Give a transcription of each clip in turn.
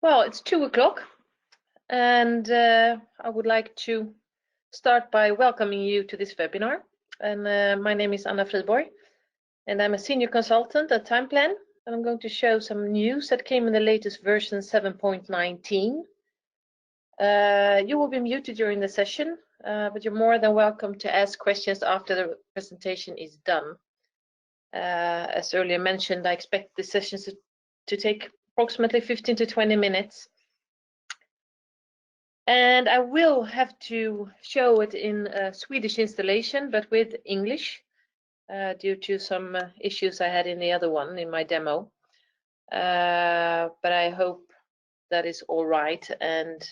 Well, it's 2 o'clock, and I would like to start by welcoming you to this webinar. And my name is Anna Friborg, and I'm a senior consultant at Timeplan. And I'm going to show some news that came in the latest version 7.19. You will be muted during the session, but you're more than welcome to ask questions after the presentation is done. As earlier mentioned, I expect the sessions to take approximately 15 to 20 minutes. And I will have to show it in a Swedish installation, but with English, due to some issues I had in the other one, in my demo. But I hope that is all right, and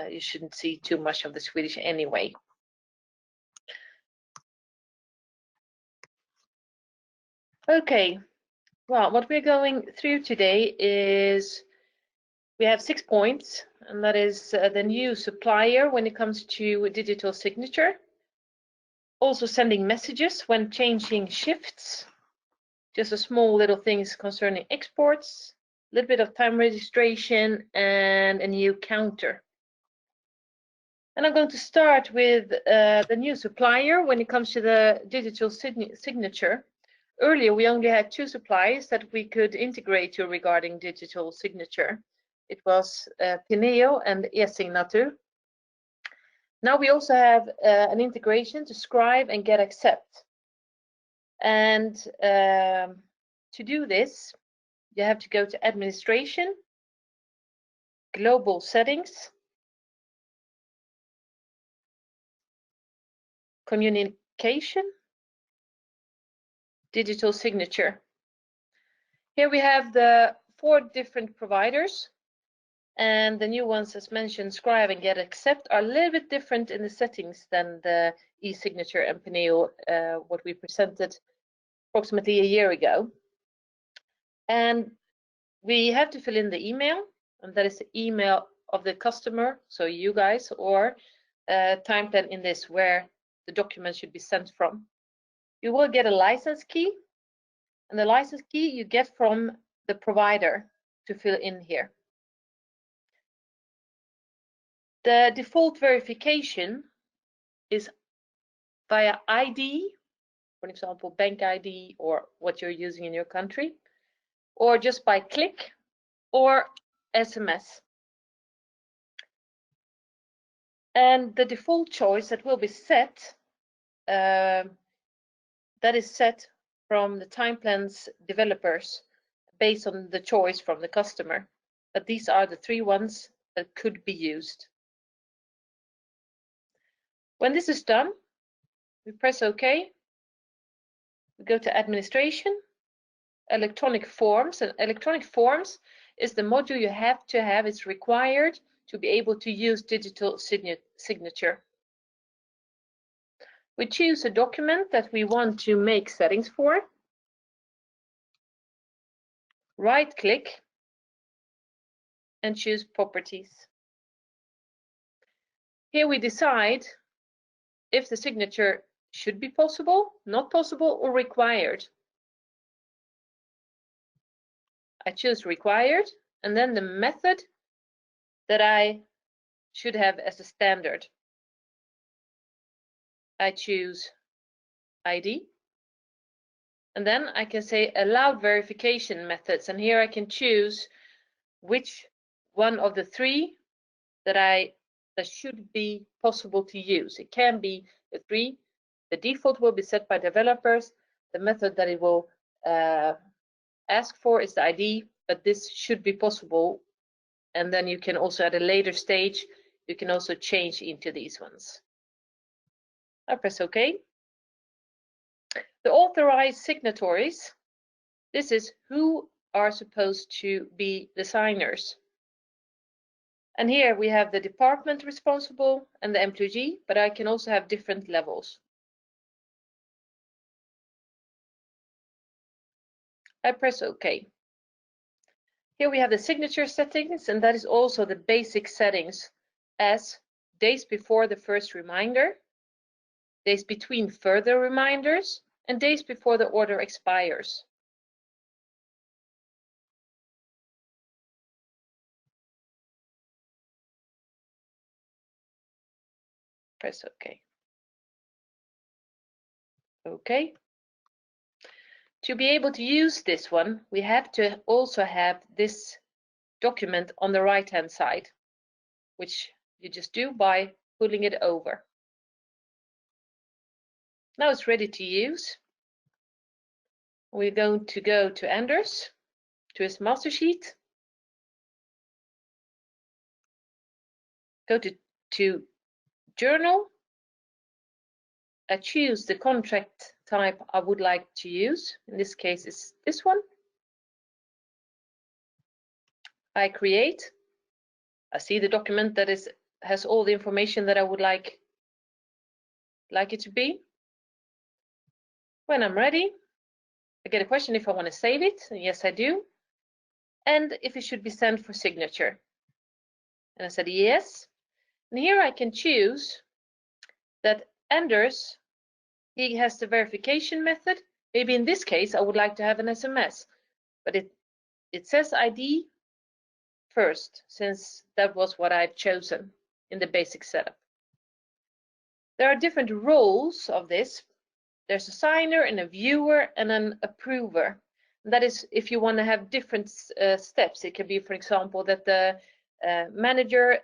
you shouldn't see too much of the Swedish anyway. Okay, well, what we're going through today is we have 6 points, and that is the new supplier when it comes to digital signature. Also sending messages when changing shifts. Just a small little things concerning exports, a little bit of time registration, and a new counter. And I'm going to start with the new supplier when it comes to the digital signature. Earlier, we only had 2 suppliers that we could integrate to regarding digital signature. It was Pineo and eSignatur. Now we also have an integration to Scribe and GetAccept. And to do this, you have to go to Administration, Global Settings, Communication, Digital Signature. Here we have the 4 different providers, and the new ones, as mentioned, Scribe and GetAccept, are a little bit different in the settings than the eSignature and Pineo, what we presented approximately a year ago. And we have to fill in the email, and that is the email of the customer, so you guys, or Timeplan in this, where the document should be sent from. You will get a license key, and the license key you get from the provider to fill in here. The default verification is via ID, for example, bank ID or what you're using in your country, or just by click or SMS. And the default choice that will be set, that is set from the Timeplan's developers based on the choice from the customer. But these are the 3 ones that could be used. When this is done, we press OK. We go to Administration, Electronic Forms, and Electronic Forms is the module you have to have. It's required to be able to use digital signature. We choose a document that we want to make settings for. Right-click and choose Properties. Here we decide if the signature should be possible, not possible, or required. I choose required, and then the method that I should have as a standard. I choose ID, and then I can say allowed verification methods, and here I can choose which one of the 3 that should be possible to use. It can be the 3. The default will be set by developers. The method that it will ask for is the ID, but this should be possible. And then you can also, at a later stage, you can also change into these ones. I press OK. The authorized signatories, this is who are supposed to be the signers. And here we have the department responsible and the employee, but I can also have different levels. I press OK. Here we have the signature settings, and that is also the basic settings as days before the first reminder, days between further reminders, and days before the order expires. press OK. OK. To be able to use this one, we have to also have this document on the right-hand side, which you just do by pulling it over. Now it's ready to use. We're going to go to Anders, to his master sheet. Go to Journal. I choose the contract type I would like to use. In this case, it's this one. I create. I see the document that has all the information that I would like it to be. When I'm ready, I get a question if I want to save it. And yes, I do. And if it should be sent for signature. And I said yes. And here I can choose that Anders, he has the verification method. Maybe in this case, I would like to have an SMS, but it says ID first, since that was what I've chosen in the basic setup. There are different roles of this. There's a signer and a viewer and an approver. And that is if you want to have different steps. It could be, for example, that the manager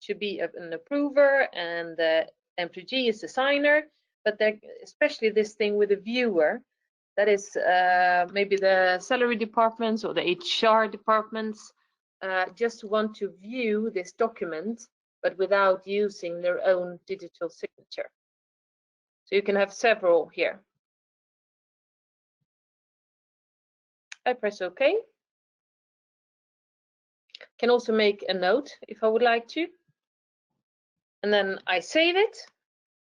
should be an approver and the employee is the signer. But especially this thing with the viewer, that is maybe the salary departments or the HR departments just want to view this document, but without using their own digital signature. So you can have several here. I press OK. Can also make a note if I would like to. And then I save it.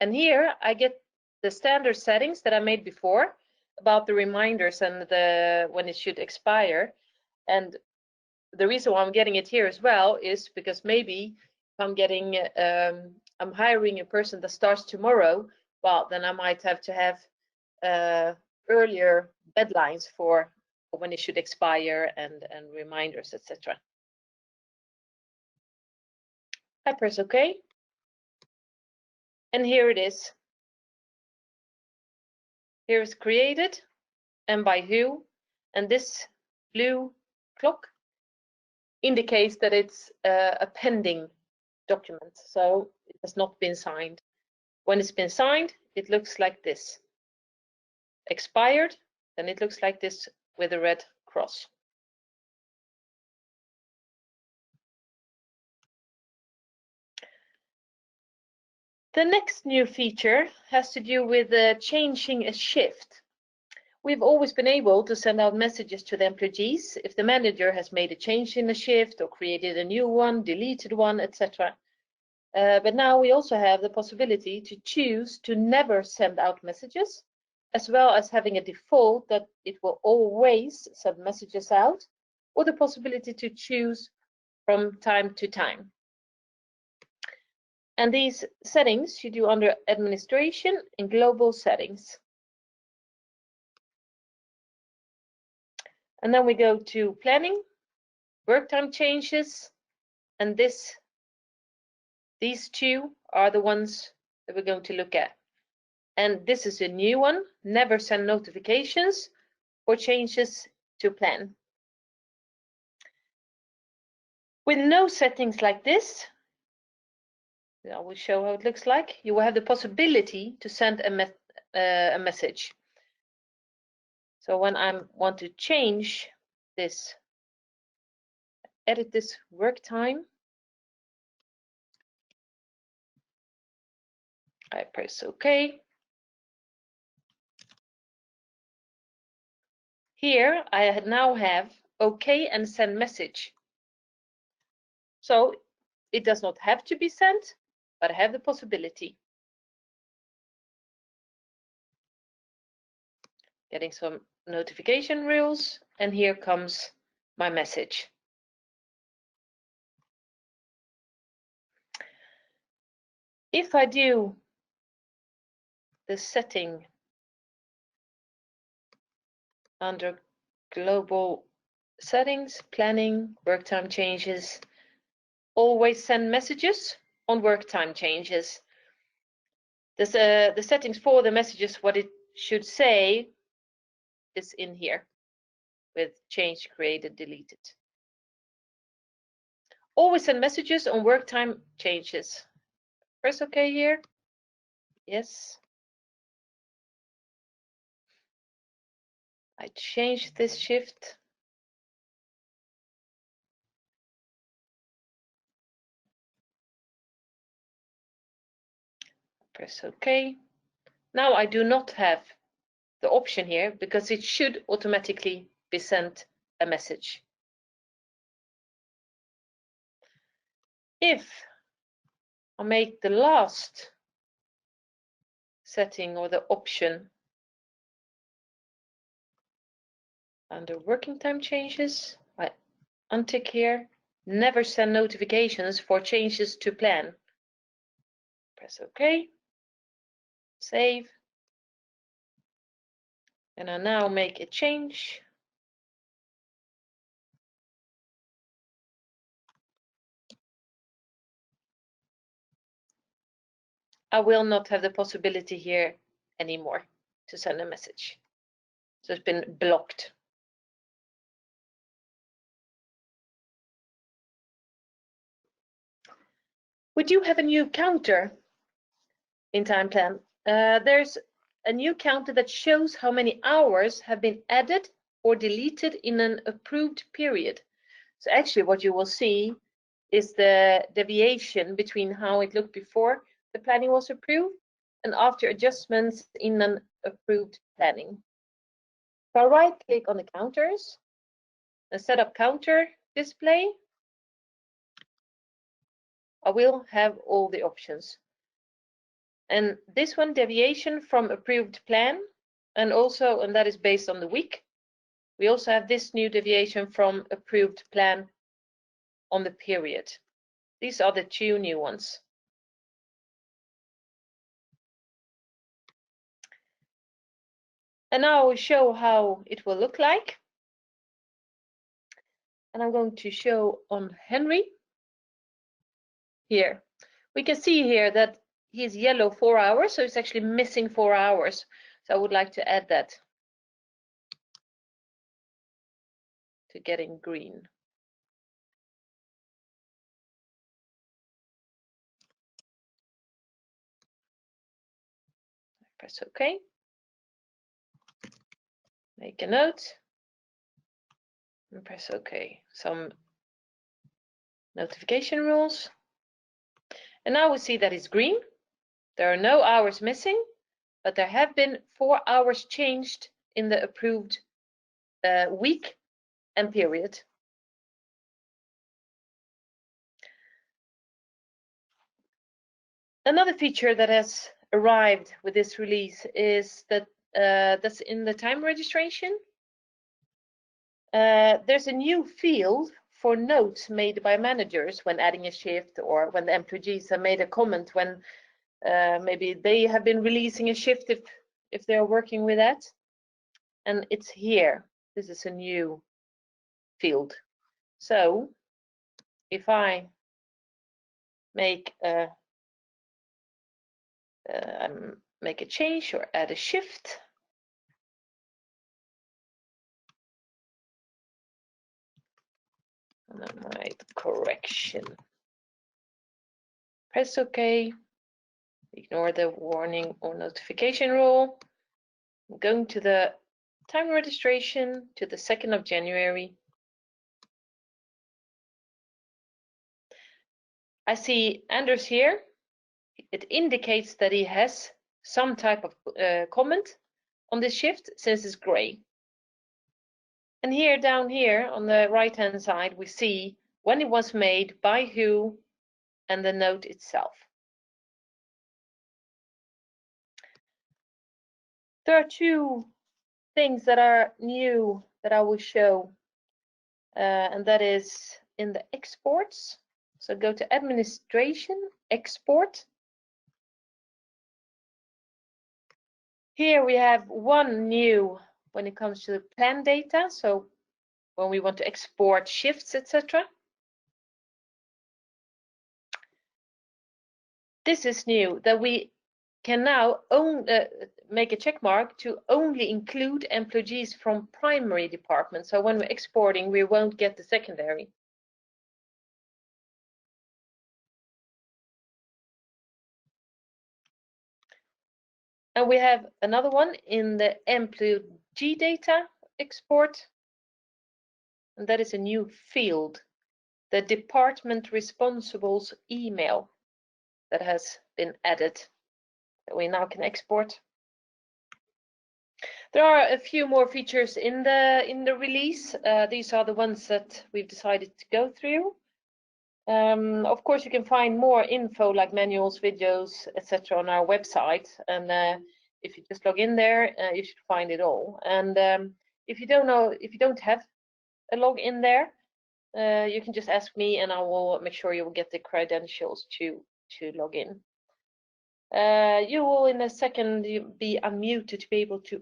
And here I get the standard settings that I made before about the reminders and when it should expire. And the reason why I'm getting it here as well is because maybe if I'm getting, I'm hiring a person that starts tomorrow, well, then I might have to have earlier deadlines for when it should expire and reminders, etc. I press OK. And here it is. Here is created and by who. And this blue clock indicates that it's a pending document, so it has not been signed. When it's been signed, it looks like this. Expired, then it looks like this with a red cross. The next new feature has to do with changing a shift. We've always been able to send out messages to the employees if the manager has made a change in a shift or created a new one, deleted one, etc. But now we also have the possibility to choose to never send out messages, as well as having a default that it will always send messages out, or the possibility to choose from time to time. And these settings you do under Administration and Global Settings. And then we go to Planning, Work Time Changes, and these two are the ones that we're going to look at. And this is a new one, never send notifications for changes to plan. With no settings like this, I will show how it looks like. You will have the possibility to send a message. So when I want to change this, edit this work time, I press OK. Here I now have OK and send message. So it does not have to be sent, but I have the possibility. Getting some notification rules, and here comes my message. If I do the setting under Global Settings, Planning, Work Time Changes, always send messages on work time changes. This, the settings for the messages, what it should say is in here with change, created, deleted. Always send messages on work time changes. Press OK here. Yes. I changed this shift. Press OK. Now I do not have the option here because it should automatically be sent a message. If I make the last setting or the option under working time changes, I untick here, never send notifications for changes to plan. Press OK, save, and I now make a change. I will not have the possibility here anymore to send a message. So it's been blocked. We do have a new counter in time plan. There's a new counter that shows how many hours have been added or deleted in an approved period. So actually what you will see is the deviation between how it looked before the planning was approved and after adjustments in an approved planning. If I right click on the counters and set up counter display, I will have all the options. And this one, deviation from approved plan, and that is based on the week. We also have this new deviation from approved plan on the period. These are the two new ones. And now I will show how it will look like. And I'm going to show on Henry. Here, we can see here that he's yellow 4 hours, so it's actually missing 4 hours. So I would like to add that to getting green. Press OK. Make a note and press OK. Some notification rules. And now we see that it's green. There are no hours missing, but there have been 4 hours changed in the approved week and period. Another feature that has arrived with this release is that that's in the time registration. There's a new field for notes made by managers when adding a shift, or when the employees have made a comment when maybe they have been releasing a shift if they're working with that. And it's here. This is a new field. So if I make a change or add a shift, and I might correction. Press OK. Ignore the warning or notification rule. I'm going to the time registration to the 2nd of January. I see Anders here. It indicates that he has some type of comment on this shift since it's gray. And here, down here on the right-hand side, we see when it was made, by who, and the note itself. There are two things that are new that I will show, and that is in the exports. So go to administration, export. Here we have one new when it comes to the plan data. So when we want to export shifts, etc. This is new, that we can now make a check mark to only include employees from primary departments. So when we're exporting, we won't get the secondary. And we have another one in the employee data export, and that is a new field, the department responsible's email that has been added that we now can export. There are a few more features in the release. These are the ones that we've decided to go through. Of course, you can find more info like manuals, videos, etc. on our website, and if you just log in there, you should find it all. And if you don't have a login there, you can just ask me, and I will make sure you will get the credentials to log in. You will in a second be unmuted to be able to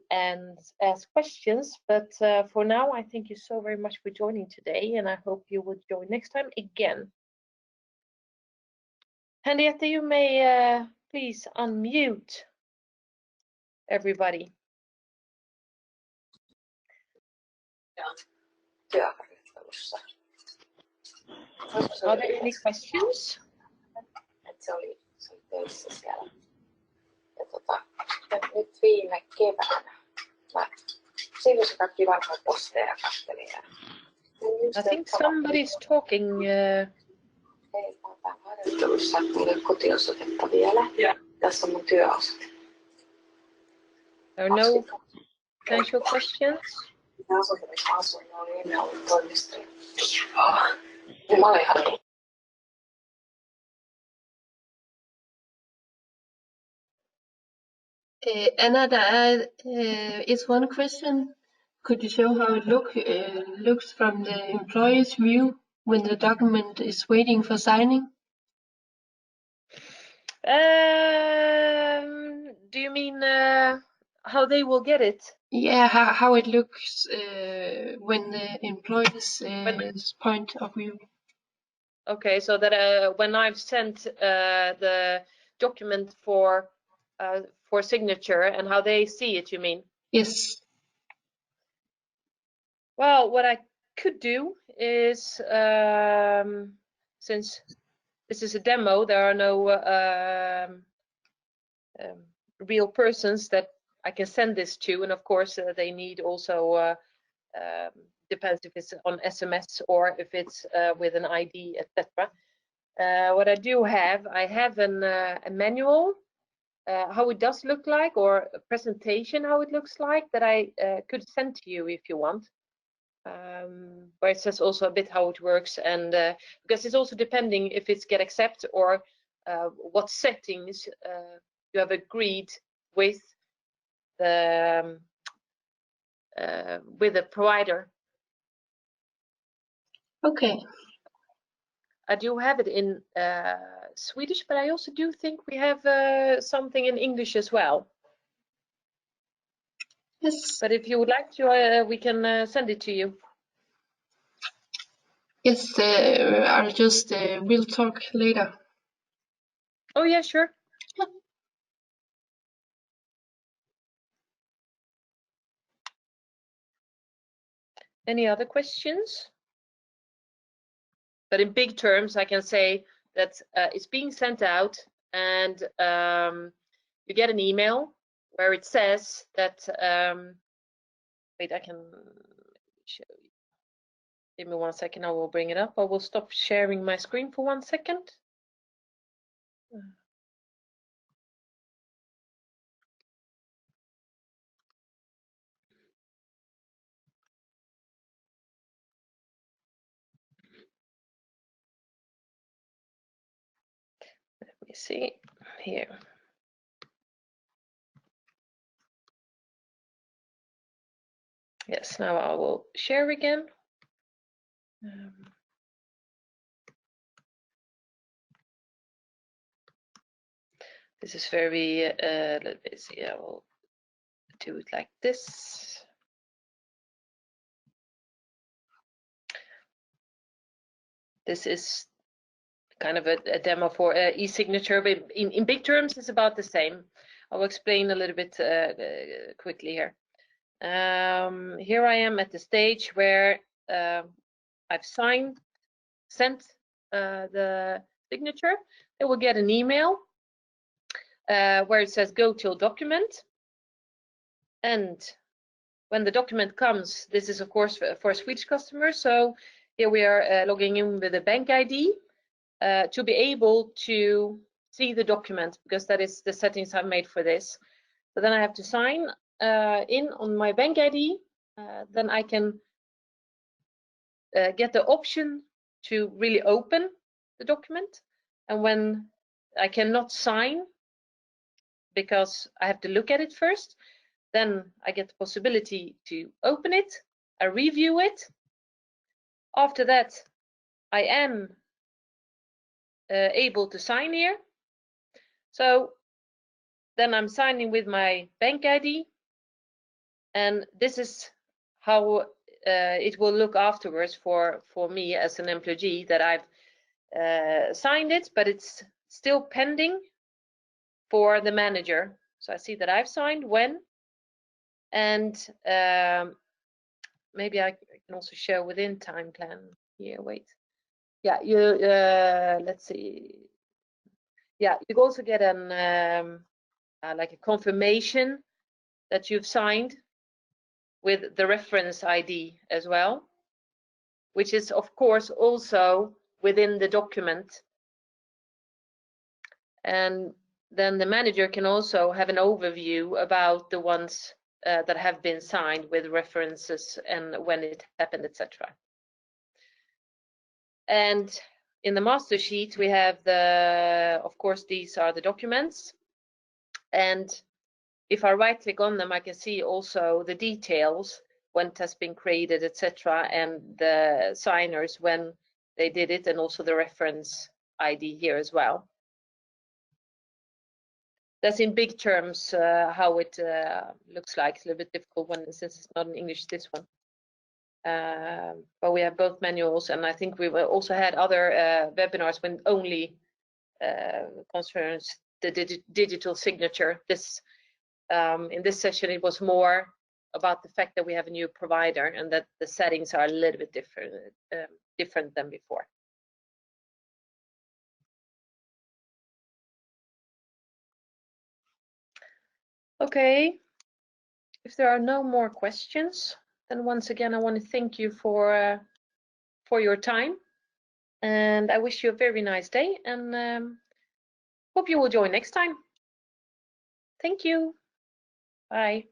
ask questions, but for now, I thank you so very much for joining today, and I hope you will join next time again. Henriette, you may please unmute everybody. Are there any questions? Se oli töissä siellä. Ja nyt viime keväänä mä sivusin kaikki vanhoja posteja ja katselin. I think somebody's talking. Harjoittelussa mulle kotiosoitetta vielä. Tässä on mun työosoite. There are no potential questions. Asunto, missä asuin, oli ennen ollut toimistoja. Mä olin ihan Anna, there is one question. Could you show how it looks from the employee's view when the document is waiting for signing? Do you mean how they will get it? Yeah, how it looks when the employee's point of view. Okay, so that when I've sent the document for signature and how they see it, you mean? Yes. Well, what I could do is, since this is a demo, there are no real persons that I can send this to, and of course they need also depends if it's on SMS or if it's with an ID, etc. What I do have, I have a manual how it does look like, or a presentation how it looks like, that I could send to you if you want, where it says also a bit how it works, and because it's also depending if it's get accept or what settings you have agreed with the provider. Okay. I do have it in Swedish, but I also do think we have something in English as well. Yes. But if you would like to, we can send it to you. Yes, I'll just, we'll talk later. Oh yeah, sure. Yeah. Any other questions? But in big terms, I can say that it's being sent out, and you get an email where it says that, wait, I can show you. Give me 1 second, I will bring it up. I will stop sharing my screen for 1 second. Let me see here. Yes, now I will share again. This is very, let me see, I will do it like this. This is kind of a demo for e-signature, but in big terms, it's about the same. I'll explain a little bit quickly here. Here I am at the stage where I've sent the signature. They will get an email where it says go to a document. And when the document comes, this is of course for a Swedish customer. So here we are logging in with a bank ID to be able to see the document, because that is the settings I've made for this. So then I have to sign in on my bank ID. Then I can get the option to really open the document. And when I cannot sign because I have to look at it first, then I get the possibility to open it, I review it. After that, I am able to sign here. So then I'm signing with my bank ID, and this is how it will look afterwards for me as an employee, that I've signed it, but it's still pending for the manager. So I see that I've signed when, and maybe I can also show within time plan here. Wait, yeah, you let's see. Yeah, you also get an like a confirmation that you've signed with the reference ID as well, which is of course also within the document. And then the manager can also have an overview about the ones that have been signed with references and when it happened, etc. And in the master sheet, we have of course, these are the documents. And if I right click on them, I can see also the details, when it has been created, etc. And the signers, when they did it, and also the reference ID here as well. That's in big terms how it looks like. It's a little bit difficult since it's not in English, this one. But we have both manuals, and I think we've also had other webinars when only concerns the digital signature. This in this session, it was more about the fact that we have a new provider and that the settings are a little bit different than before. Okay, if there are no more questions, then once again, I want to thank you for your time, and I wish you a very nice day, and hope you will join next time. Thank you. Bye.